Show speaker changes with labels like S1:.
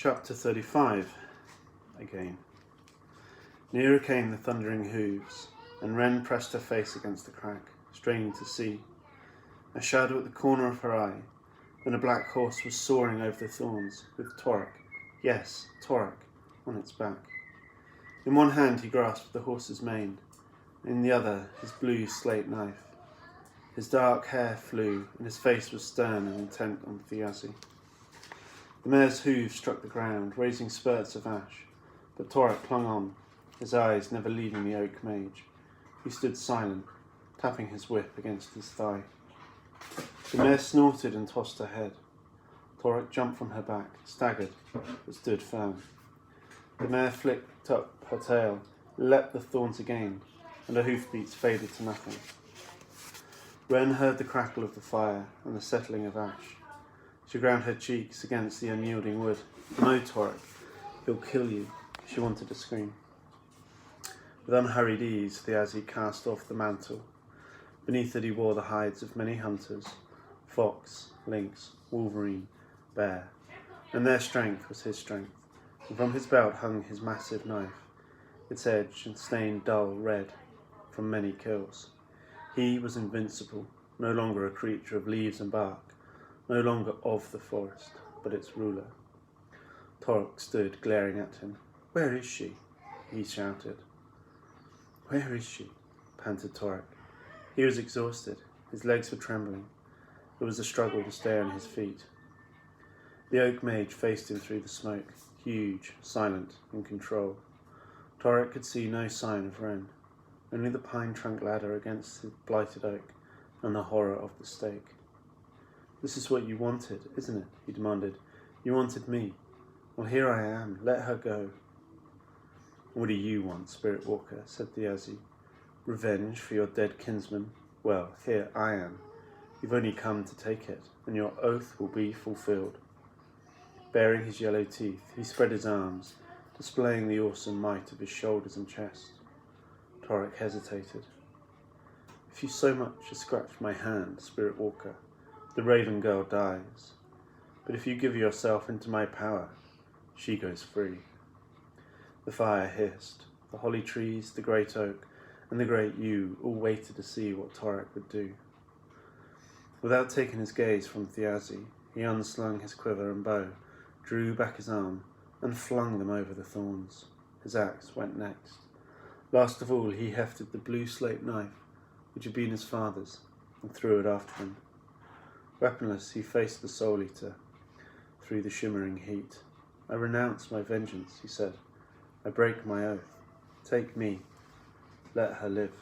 S1: Chapter 35 again. Nearer came the thundering hoofs, and Wren pressed her face against the crack, straining to see. A shadow at the corner of her eye, and a black horse was soaring over the thorns, with Torok, yes, Torok, on its back. In one hand he grasped the horse's mane, in the other his blue slate knife. His dark hair flew, and his face was stern and intent on Thiazi. The mare's hooves struck the ground, raising spurts of ash, but Torok clung on, his eyes never leaving the oak mage. He stood silent, tapping his whip against his thigh. The mare snorted and tossed her head. Torok jumped from her back, staggered, but stood firm. The mare flicked up her tail, leapt the thorns again, and her hoofbeats faded to nothing. Wren heard the crackle of the fire and the settling of ash. She ground her cheeks against the unyielding wood. "No, Torok, he'll kill you," she wanted to scream. With unhurried ease, Thiazi cast off the mantle. Beneath it he wore the hides of many hunters, fox, lynx, wolverine, bear, and their strength was his strength, and from his belt hung his massive knife, its edge stained dull red from many kills. He was invincible, no longer a creature of leaves and bark, no longer of the forest, but its ruler. Torok stood glaring at him. "Where is she?" he shouted. "Where is she?" panted Torok. He was exhausted. His legs were trembling. It was a struggle to stay on his feet. The oak mage faced him through the smoke, huge, silent, in control. Torok could see no sign of Wren, only the pine trunk ladder against the blighted oak and the horror of the stake. "This is what you wanted, isn't it?" he demanded. "You wanted me. Well, here I am. Let her go." "What do you want, Spirit Walker?" said Thiazi. "Revenge for your dead kinsman? Well, here I am. You've only come to take it, and your oath will be fulfilled." Baring his yellow teeth, he spread his arms, displaying the awesome might of his shoulders and chest. Torok hesitated. "If you so much as scratch my hand, Spirit Walker, the Raven Girl dies. But if you give yourself into my power, she goes free." The fire hissed. The holly trees, the great oak, and the great yew all waited to see what Torok would do. Without taking his gaze from Thiazi, he unslung his quiver and bow, drew back his arm, and flung them over the thorns. His axe went next. Last of all, he hefted the blue slate knife, which had been his father's, and threw it after him. Weaponless, he faced the Soul Eater through the shimmering heat. "I renounce my vengeance," he said. "I break my oath. Take me. Let her live."